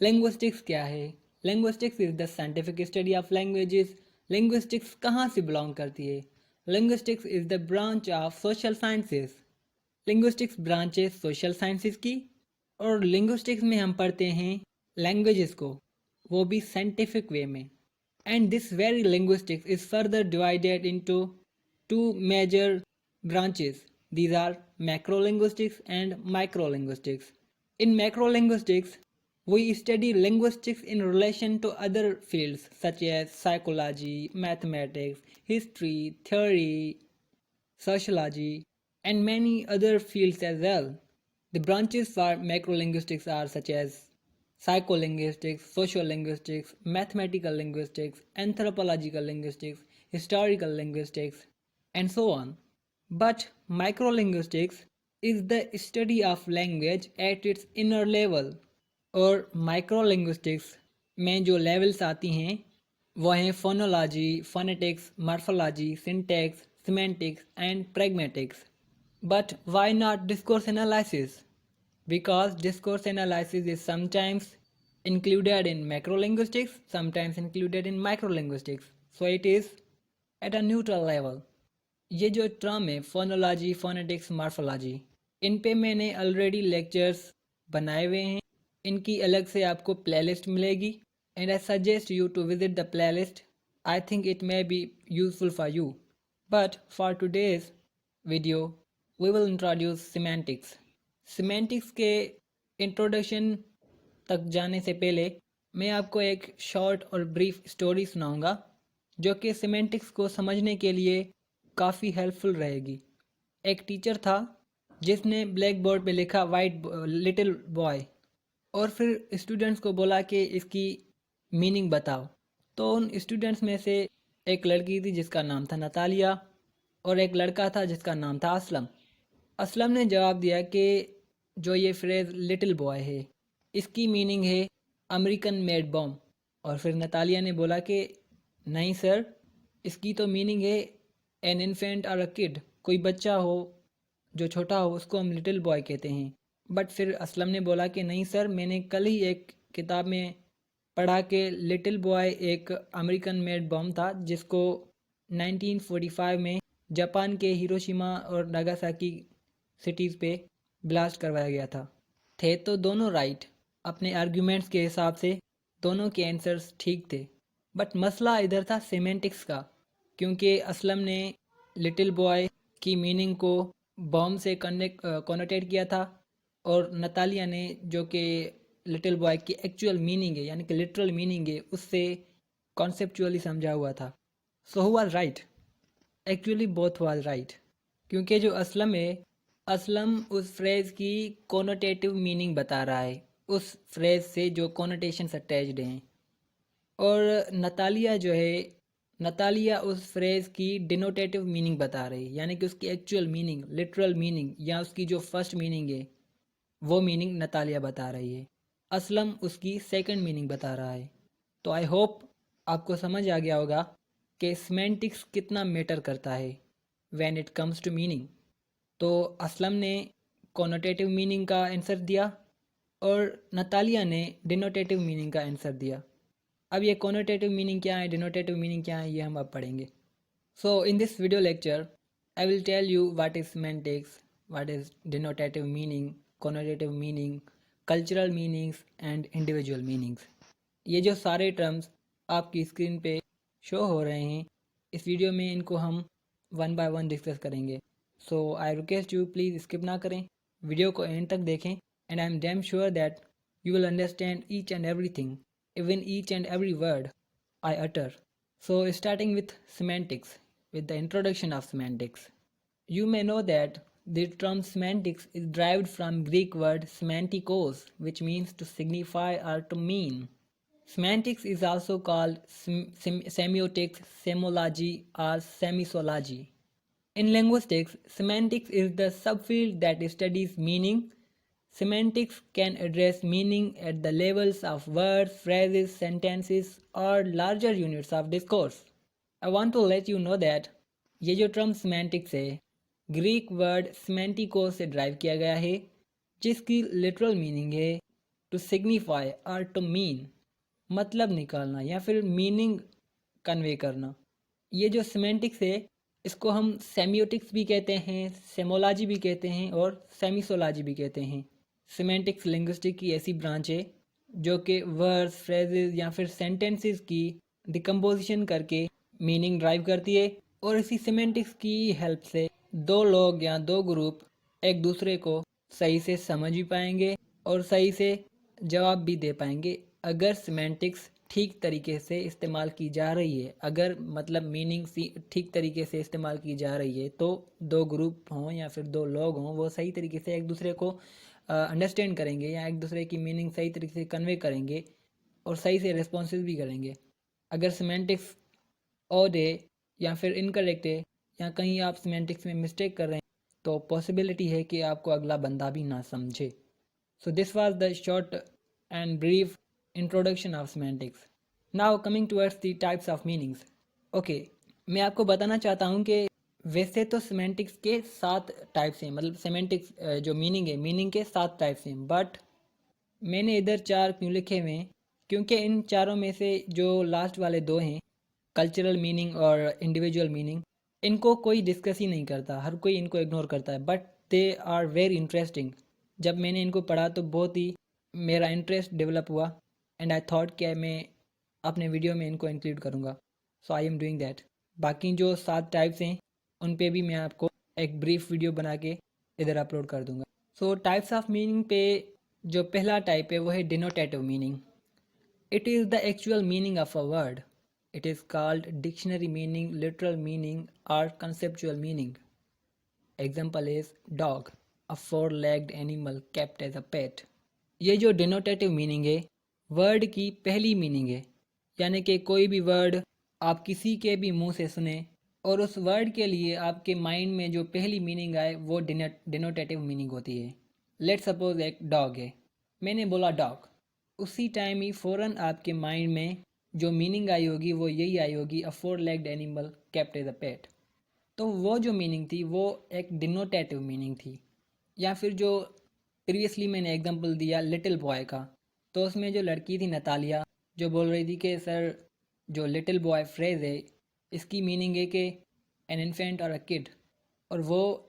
Linguistics क्या है? Linguistics is the scientific study of languages. Linguistics कहाँ से बिलोंग करती है? Linguistics is the branch of social sciences. Linguistics branch है सोशल साइंसेस की। और लिंग्विस्टिक्स में हम पढ़ते हैं लैंग्वेजेस को, वो भी साइंटिफिक वे में। And this very linguistics is further divided into two major branches. These are macrolinguistics and microlinguistics. In macrolinguistics, we study linguistics in relation to other fields such as psychology, mathematics, history, theory, sociology, and many other fields as well. The branches for macrolinguistics are such as psycholinguistics, sociolinguistics, mathematical linguistics, anthropological linguistics, historical linguistics, and so on. But microlinguistics is the study of language at its inner level. और माइक्रोलिंग्विस्टिक्स में जो levels आती हैं वो हैं phonology, phonetics, morphology, syntax, semantics and pragmatics. But why not discourse analysis? Because discourse analysis is sometimes included in macrolinguistics, sometimes included in microlinguistics. So it is at a neutral level. ये जो term है phonology, phonetics, morphology, इन पे मैंने already lectures बनाए हुए हैं. इनकी अलग से आपको प्लेलिस्ट मिलेगी and I suggest you to visit the playlist. I think it may be useful for you. But for today's video we will introduce semantics. Semantics के इंट्रोडक्शन तक जाने से पहले मैं आपको एक शॉर्ट और ब्रीफ स्टोरी सुनाऊंगा जो कि सिमेंटिक्स को समझने के लिए काफ़ी हेल्पफुल रहेगी. एक टीचर था जिसने ब्लैक बोर्ड पे लिखा वाइट लिटिल बॉय और फिर स्टूडेंट्स को बोला कि इसकी मीनिंग बताओ. तो उन स्टूडेंट्स में से एक लड़की थी जिसका नाम था नतालिया और एक लड़का था जिसका नाम था असलम. असलम ने जवाब दिया कि जो ये फ्रेज़ लिटिल बॉय है इसकी मीनिंग है अमेरिकन मेड बॉम्ब. और फिर नतालिया ने बोला कि नहीं सर, इसकी तो मीनिंग है एन इन्फेंट और अ किड, कोई बच्चा हो जो छोटा हो उसको हम लिटिल बॉय कहते हैं. बट फिर असलम ने बोला कि नहीं सर, मैंने कल ही एक किताब में पढ़ा कि लिटिल बॉय एक अमेरिकन मेड बॉम्ब था जिसको 1945 में जापान के हिरोशिमा और नागासाकी सिटीज़ पे ब्लास्ट करवाया गया था. थे तो दोनों राइट. अपने आर्ग्यूमेंट्स के हिसाब से दोनों के आंसर्स ठीक थे. बट मसला इधर था सिमेंटिक्स का, क्योंकि असलम ने लिटिल बॉय की मीनिंग को बॉम्ब से कनेक्ट किया था और नतालिया ने जो कि लिटिल बॉय की एक्चुअल मीनिंग है यानी कि लिटरल मीनिंग है उससे कॉन्सेप्चुअली समझा हुआ था. So who was right? Actually both was right. क्योंकि जो असलम है, असलम उस फ्रेज़ की कोनोटेटिव मीनिंग बता रहा है, उस फ्रेज़ से जो कोनोटेशंस अटैच्ड हैं. और नतालिया जो है, नतालिया उस फ्रेज़ की डिनोटेटिव मीनिंग बता रही है यानी कि उसकी एक्चुअल मीनिंग, लिटरल मीनिंग या उसकी जो फर्स्ट मीनिंग है वो मीनिंग नतालिया बता रही है. असलम उसकी सेकंड मीनिंग बता रहा है. तो आई होप आपको समझ आ गया होगा कि सिमेंटिक्स कितना मैटर करता है when it comes to meaning. तो असलम ने कोनोटेटिव मीनिंग का आंसर दिया और नतालिया ने डिनोटेटिव मीनिंग का आंसर दिया. अब ये कोनोटेटिव मीनिंग क्या है, डिनोटेटिव मीनिंग क्या है, ये हम अब पढ़ेंगे. So in this video lecture I will tell you what is semantics, what is denotative meaning, connotative meaning, cultural meanings and individual meanings. ये जो सारे टर्म्स आपकी स्क्रीन पे शो हो रहे हैं इस वीडियो में इनको हम वन बाय वन डिस्कस करेंगे. So I request you please skip ना करें, वीडियो को एंड तक देखें and I am damn sure that you will understand each and everything, even each and every word I utter. So starting with semantics, with the introduction of semantics. You may know that the term semantics is derived from Greek word semantikos, which means to signify or to mean. Semantics is also called semiotics, semology or semisology. In linguistics, semantics is the subfield that studies meaning. Semantics can address meaning at the levels of words, phrases, sentences, or larger units of discourse. I want to let you know that ये जो term semantics है, Greek word semantikos से drive किया गया है, जिसकी literal meaning है to signify और टू मीन, मतलब निकालना या फिर मीनिंग कन्वे करना। ये जो सिमेंटिक्स है इसको हम सेमियोटिक्स भी कहते हैं, सेमोलॉजी भी कहते हैं और सेमिसोलॉजी भी कहते हैं। सिमेंटिक्स लिंग्विस्टिक की ऐसी ब्रांच है जो कि वर्ड्स, फ्रेजेस या फिर सेंटेंसेस की डिकम्पोजिशन करके मीनिंग ड्राइव करती है, और इसी सिमेंटिक्स की हेल्प से दो लोग या दो ग्रुप एक दूसरे को सही से समझ भी पाएंगे और सही से जवाब भी दे पाएंगे, अगर सिमेंटिक्स ठीक तरीके से इस्तेमाल की जा रही है। अगर मतलब मीनिंग ठीक तरीके से इस्तेमाल की जा रही है तो दो ग्रुप हों या फिर दो लोग हों, वो सही तरीके से एक दूसरे को अंडरस्टैंड करेंगे या एक दूसरे की मीनिंग सही तरीके से कन्वे करेंगे और सही से रिस्पॉन्सेज भी करेंगे। अगर सिमेंटिक्स ऑड है या फिर इनकरेक्ट है या कहीं आप सिमेंटिक्स में मिस्टेक कर रहे हैं तो पॉसिबिलिटी है कि आपको अगला बंदा भी ना समझे। So this was the short and brief introduction of semantics. Now coming towards the types of meanings. Okay, मैं आपको बताना चाहता हूँ कि वैसे तो सिमेंटिक्स के 7 टाइप्स हैं, मतलब सिमेंटिक्स जो मीनिंग है, मीनिंग के 7 टाइप्स हैं, बट मैंने इधर 4 क्यों लिखे हुए हैं क्योंकि इन चारों में से जो लास्ट वाले 2 हैं, कल्चरल मीनिंग और इंडिविजुअल मीनिंग, इनको कोई डिस्कस ही नहीं करता, हर कोई इनको इग्नोर करता है, but they are very interesting. जब मैंने इनको पढ़ा तो बहुत ही मेरा इंटरेस्ट डेवलप हुआ एंड आई थॉट कि मैं अपने वीडियो में इनको इंक्लूड करूँगा, so I am doing that. बाकी जो 7 टाइप्स हैं उन पे भी मैं आपको एक ब्रीफ वीडियो बना के इधर अपलोड कर दूँगा। सो टाइप्स ऑफ मीनिंग पे जो पहला टाइप है वो है denotative meaning. It is the actual meaning of a word. It is called dictionary meaning, literal meaning, or conceptual meaning. Example is dog, a four-legged animal kept as a pet. ये जो denotative meaning है word की पहली meaning है, यानी कि कोई भी वर्ड आप किसी के भी मुंह से सुने और उस वर्ड के लिए आपके माइंड में जो पहली मीनिंग आए वो डिनोटेटिव मीनिंग होती है। लेट सपोज एक डॉग है, मैंने बोला डॉग, उसी टाइम ही फ़ौरन आपके माइंड में जो मीनिंग आई होगी वो यही आई होगी, a four legged animal kept as a pet. तो वो जो मीनिंग थी वो एक डिनोटेटिव मीनिंग थी। या फिर जो प्रीवियसली मैंने एग्जांपल दिया लिटिल बॉय का, तो उसमें जो लड़की थी नतालिया जो बोल रही थी कि सर जो लिटिल बॉय फ्रेज़ है इसकी मीनिंग है कि एन इन्फेंट और अ किड, और वो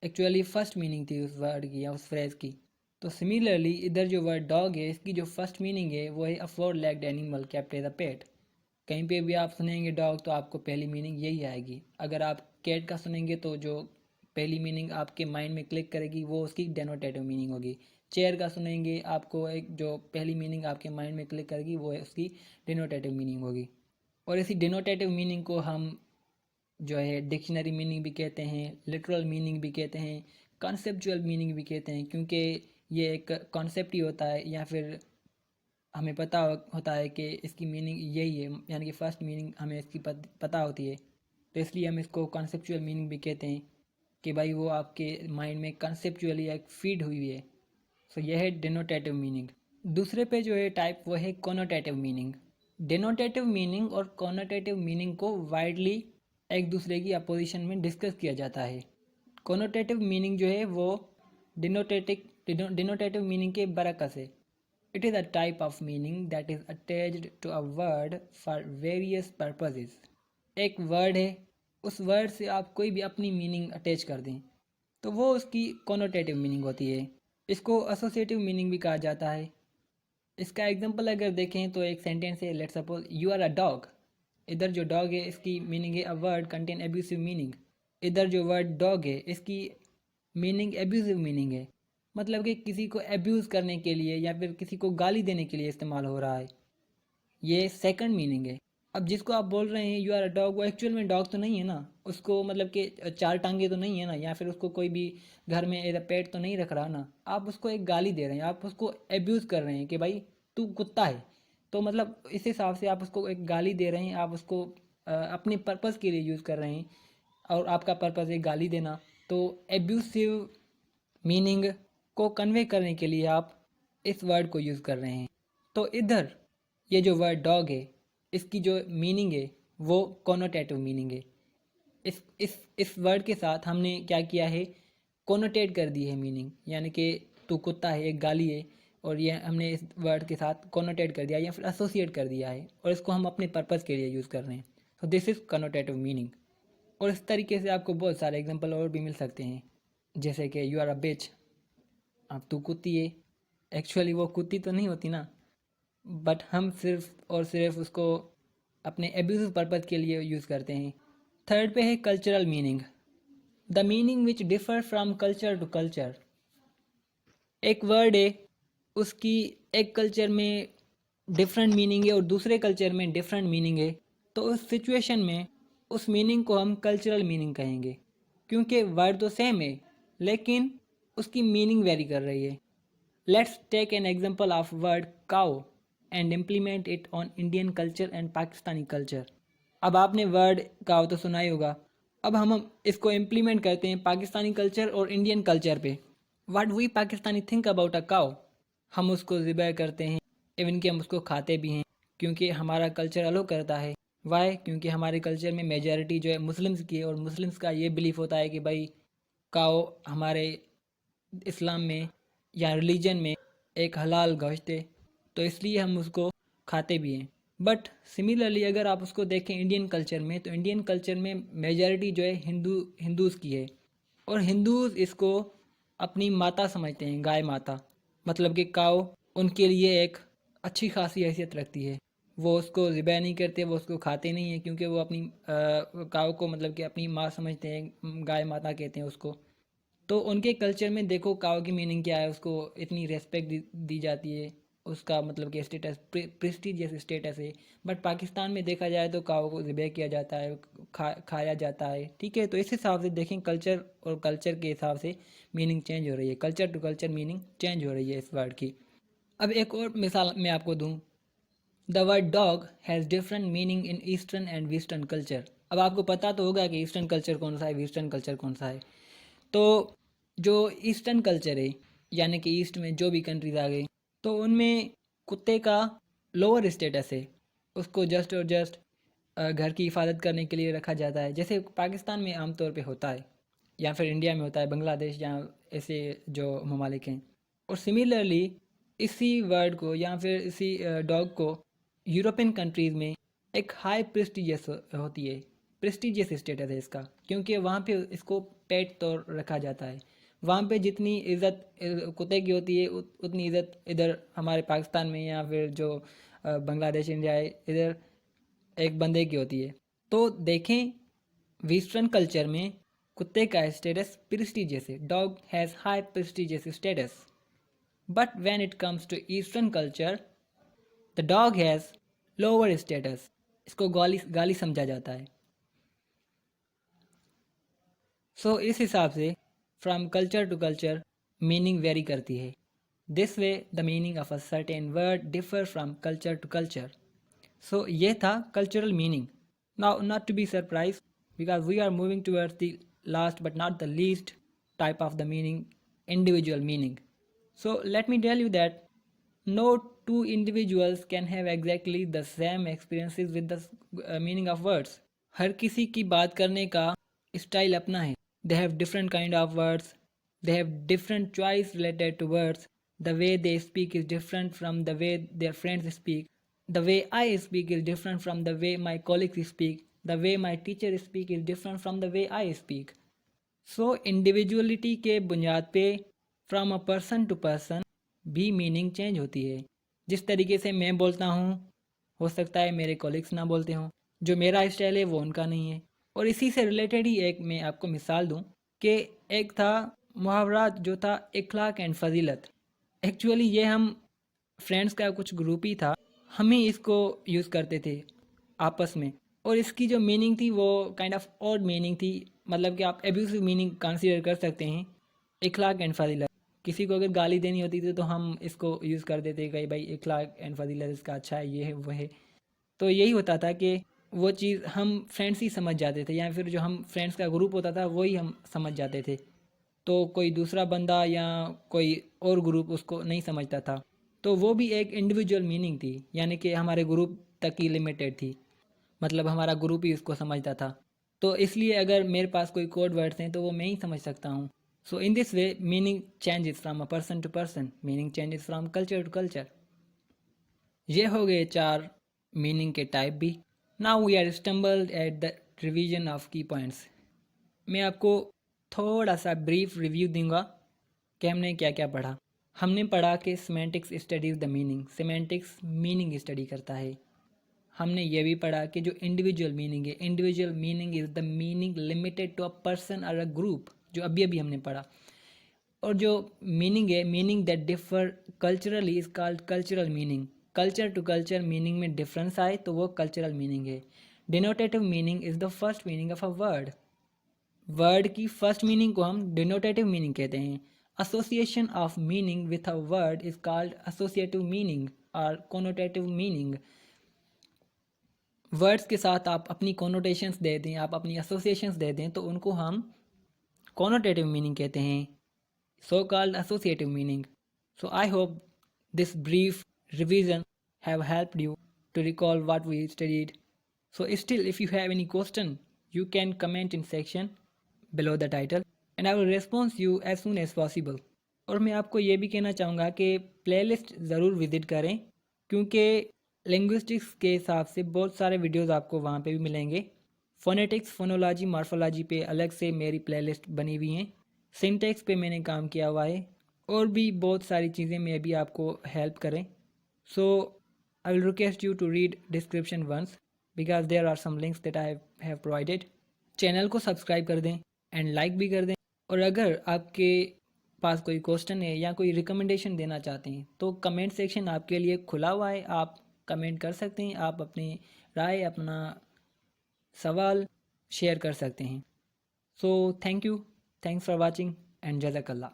एक्चुअली फर्स्ट मीनिंग थी उस वर्ड की या उस फ्रेज़ की। तो सिमिलरली इधर जो वर्ड डॉग है इसकी जो फर्स्ट मीनिंग है वो है a four legged animal kept as a pet. कहीं पे भी आप सुनेंगे डॉग तो आपको पहली मीनिंग यही आएगी। अगर आप कैट का सुनेंगे तो जो पहली मीनिंग आपके माइंड में क्लिक करेगी वो उसकी डेनोटेटिव मीनिंग होगी। चेयर का सुनेंगे आपको एक जो पहली मीनिंग आपके माइंड में क्लिक करेगी वो है उसकी डेनोटेटिव मीनिंग होगी। और इसी डेनोटेटिव मीनिंग को हम जो है डिक्शनरी मीनिंग भी कहते हैं, लिटरल मीनिंग भी कहते हैं, कॉन्सेप्चुअल मीनिंग भी कहते हैं, क्योंकि ये एक कॉन्सेप्ट ही होता है या फिर हमें पता होता है कि इसकी मीनिंग यही है, यानी कि फ़र्स्ट मीनिंग हमें इसकी पता होती है, तो इसलिए हम इसको कॉन्सेप्चुअल मीनिंग भी कहते हैं कि भाई वो आपके माइंड में कॉन्सेप्चुअली एक फीड हुई है। सो यह है डिनोटेटिव मीनिंग। दूसरे पे जो है टाइप वो है कोनोटेटिव मीनिंग। डिनोटेटिव मीनिंग और कोनोटेटिव मीनिंग को वाइडली एक दूसरे की अपोजिशन में डिस्कस किया जाता है। कोनोटेटिव मीनिंग जो है वो डिनोटेटिव मीनिंग के बरकस है। It is a type of meaning that is attached to a word for various purposes. एक वर्ड है, उस वर्ड से आप कोई भी अपनी मीनिंग अटैच कर दें तो वो उसकी कोनोटेटिव मीनिंग होती है। इसको एसोसिएटिव मीनिंग भी कहा जाता है। इसका एग्जांपल अगर देखें तो एक सेंटेंस है, let's suppose you are a dog. इधर जो डॉग है इसकी मीनिंग है a word contain abusive meaning. इधर जो वर्ड डॉग है इसकी मीनिंग एब्यूसिव मीनिंग है, मतलब कि किसी को एब्यूज़ करने के लिए या फिर किसी को गाली देने के लिए इस्तेमाल हो रहा है। ये सेकंड मीनिंग है। अब जिसको आप बोल रहे हैं यू आर अ डॉग, वो एक्चुअल में डॉग तो नहीं है ना, उसको मतलब कि 4 टांगे तो नहीं है ना, या फिर उसको कोई भी घर में एज अ पेट तो नहीं रख रहा ना। आप उसको एक गाली दे रहे हैं, आप उसको एब्यूज़ कर रहे हैं कि भाई तू कुत्ता है। तो मतलब इस हिसाब से आप उसको एक गाली दे रहे हैं, आप उसको अपने पर्पज़ के लिए यूज़ कर रहे हैं और आपका पर्पज़ है गाली देना। तो एब्यूसिव मीनिंग को कन्वे करने के लिए आप इस वर्ड को यूज़ कर रहे हैं। तो इधर ये जो वर्ड डॉग है इसकी जो मीनिंग है वो कोनोटेटिव मीनिंग है। इस वर्ड के साथ हमने क्या किया है, कोनोटेट कर दी है मीनिंग, यानी कि तू कुत्ता है एक गाली है, और ये हमने इस वर्ड के साथ कॉनोटेट कर दिया या फिर एसोसिएट कर दिया है और इसको हम अपने पर्पज़ के लिए यूज़ कर रहे हैं। So this is connotative meaning. और इस तरीके से आपको बहुत सारे एग्जांपल और भी मिल सकते हैं, जैसे कि यू आर अ बिच, अब तू कुत्ती है। एक्चुअली वो कुत्ती तो नहीं होती ना, बट हम सिर्फ और सिर्फ उसको अपने एब्यूजिव पर्पज़ के लिए यूज़ करते हैं। थर्ड पे है cultural meaning, the meaning which differ from culture to culture. एक वर्ड है, उसकी एक कल्चर में डिफरेंट मीनिंग है और दूसरे कल्चर में डिफरेंट मीनिंग है, तो उस सिचुएशन में उस मीनिंग को हम कल्चरल मीनिंग कहेंगे, क्योंकि वर्ड तो सेम है लेकिन उसकी मीनिंग वेरी कर रही है। Let's take an example of word cow and implement it on Indian culture and Pakistani culture. अब आपने वर्ड काउ तो सुना ही होगा, अब हम इसको इम्प्लीमेंट करते हैं पाकिस्तानी कल्चर और इंडियन कल्चर पे। What we Pakistani think about a cow, हम उसको ज़िबह करते हैं, इवन कि हम उसको खाते भी हैं, क्योंकि हमारा कल्चर अलो करता है। वाई? क्योंकि हमारे कल्चर में मेजॉरिटी जो है मुस्लिम्स की है और मुस्लिम्स का ये बिलीफ होता है कि भाई काओ हमारे इस्लाम में या रिलीजन में एक हलाल गोश्त है, तो इसलिए हम उसको खाते भी हैं। बट सिमिलरली अगर आप उसको देखें इंडियन कल्चर में, तो इंडियन कल्चर में मेजॉरिटी जो है हिंदूज़ की है और हिंदूज़ इसको अपनी माता समझते हैं, गाय माता। मतलब कि काऊ उनके लिए एक अच्छी खासी हैसियत रखती है। वो उसको ज़िबह नहीं करते, वो उसको खाते नहीं हैं, क्योंकि वो अपनी काऊ को मतलब कि अपनी माँ समझते हैं, गाय माता कहते हैं उसको। तो उनके कल्चर में देखो काऊ की मीनिंग क्या है, उसको इतनी रेस्पेक्ट दी जाती है, उसका मतलब कि स्टेटस प्रेस्टीजियस स्टेटस है। बट पाकिस्तान में देखा जाए तो काऊ को ज़िबह किया जाता है, खाया जाता है। ठीक है, तो इस हिसाब से देखें कल्चर और कल्चर के हिसाब से मीनिंग चेंज हो रही है, culture to culture meaning change हो रही है इस वर्ड की। अब एक और मिसाल मैं आपको दूँ, the word dog has different meaning in eastern and western culture. अब आपको पता तो होगा कि ईस्टर्न कल्चर कौन सा है, वेस्टर्न कल्चर कौन सा है। तो जो ईस्टर्न कल्चर है, यानी कि ईस्ट में जो भी कंट्रीज आ गई, तो उनमें कुत्ते का लोअर स्टेटस है, उसको जस्ट और जस्ट घर की हिफाजत करने के लिए रखा जाता है, जैसे पाकिस्तान में आमतौर पे होता है या फिर इंडिया में होता है, बांग्लादेश या ऐसे जो ममालिक हैं। और सिमिलरली इसी वर्ड को या फिर इसी डॉग को यूरोपियन कंट्रीज़ में एक हाई प्रेस्टिजियस होती है, प्रेस्टिजियस स्टेटस है इसका, क्योंकि वहाँ पे इसको पेट तौर रखा जाता है। वहाँ पे जितनी इज़्ज़त कुत्ते की होती है उतनी इज़्ज़त इधर हमारे पाकिस्तान में या फिर जो बांग्लादेश इंडिया है इधर एक बंदे की होती है। तो देखें वेस्टर्न कल्चर में कुत्ते का स्टेटस प्रेस्टिजियस है, dog has high prestigious status. But when it comes to eastern culture the dog has lower status, इसको गाली गाली समझा जाता है। सो इस हिसाब से from culture to culture meaning vary करती है। This way the meaning of a certain word differ from culture to culture. So ये था cultural meaning. Now not to be surprise because we are moving towards the last but not the least type of the meaning, individual meaning. So let me tell you that no two individuals can have exactly the same experiences with the meaning of words. हर किसी की बात करने का style अपना है। They have different kind of words. They have different choice related to words. The way they speak is different from the way their friends speak. The way I speak is different from the way my colleagues speak. The way my teacher speak is different from the way I speak. So individuality के बुनियाद पे from a person to person भी meaning change होती है। जिस तरीके से मैं बोलता हूँ हो सकता है मेरे कॉलिग्स ना बोलते हों, जो मेरा स्टाइल है वो उनका नहीं है। और इसी से रिलेटेड ही एक मैं आपको मिसाल दूँ कि एक था मुहावरा जो था इखलाक एंड फजीलत। एक्चुअली ये हम फ्रेंड्स का कुछ ग्रुप ही था, हम ही इसको यूज़ करते थे आपस में। और इसकी जो मीनिंग थी वो काइंड ऑफ ऑड मीनिंग थी, मतलब कि आप एब्यूसिव मीनिंग कंसीडर कर सकते हैं। इखलाक एंड फजीलत, किसी को अगर गाली देनी होती थी तो हम इसको यूज़ कर देते कि भाई इखलाक एंड फजीलत इसका अच्छा है, ये है वो है। तो यही होता था कि वो चीज़ हम फ्रेंड्स ही समझ जाते थे, या फिर जो हम फ्रेंड्स का ग्रुप होता था वही हम समझ जाते थे। तो कोई दूसरा बंदा या कोई और ग्रुप उसको नहीं समझता था। तो वो भी एक इंडिविजुअल मीनिंग थी, यानी कि हमारे ग्रुप तक ही लिमिटेड थी, मतलब हमारा ग्रुप ही उसको समझता था। तो इसलिए अगर मेरे पास कोई कोड वर्ड्स हैं तो वो मैं ही समझ सकता हूँ। So in this way, meaning changes from a person to person, meaning changes from culture to culture. ये हो गए 4 मीनिंग के टाइप भी. Now we are stumbled at the revision of key points. मैं आपको थोड़ा सा ब्रीफ रिव्यू दूंगा कि हमने क्या क्या पढ़ा. हमने पढ़ा कि semantics studies the meaning. Semantics meaning study करता है. हमने ये भी पढ़ा कि जो इंडिविजुअल मीनिंग है, individual meaning is the meaning limited to a person और अ ग्रुप, जो अभी अभी हमने पढ़ा. और जो मीनिंग है, meaning that differ culturally is called cultural meaning. Culture to culture meaning में डिफरेंस आए तो वो कल्चरल मीनिंग है. Denotative meaning is the first meaning of a word. Word की फर्स्ट मीनिंग को हम डिनोटेटिव मीनिंग कहते हैं. Association of meaning with a word is called associative meaning और कोनोटेटिव मीनिंग. वर्ड्स के साथ आप अपनी कोनोटेशंस दे दें, आप अपनी एसोसिएशंस दे दें, तो उनको हम कोनोटेटिव मीनिंग कहते हैं, so called associative meaning. So I hope this brief revision have helped you to recall what we studied. So still, if you have any question, you can comment in section below the title and I will respond you as soon as possible. और मैं आपको ये भी कहना चाहूँगा कि playlist ज़रूर visit करें, क्योंकि लिंग्विस्टिक्स के हिसाब से बहुत सारे वीडियोस आपको वहाँ पे भी मिलेंगे. फोनेटिक्स, फोनोलॉजी, मॉर्फोलॉजी पे अलग से मेरी प्लेलिस्ट बनी हुई हैं. सिंटेक्स पे मैंने काम किया हुआ है और भी बहुत सारी चीज़ें में भी आपको हेल्प करें. So I will request you to read description once because there are some links that I have provided. Channel को सब्सक्राइब कर दें एंड लाइक भी कर दें. और अगर आपके पास कोई क्वेश्चन है या कोई रिकमेंडेशन देना चाहते हैं तो कमेंट सेक्शन आपके लिए खुला हुआ है. आप कमेंट कर सकते हैं, आप अपनी राय, अपना सवाल शेयर कर सकते हैं. So thank you, thanks for watching and जज़ाकल्लाह.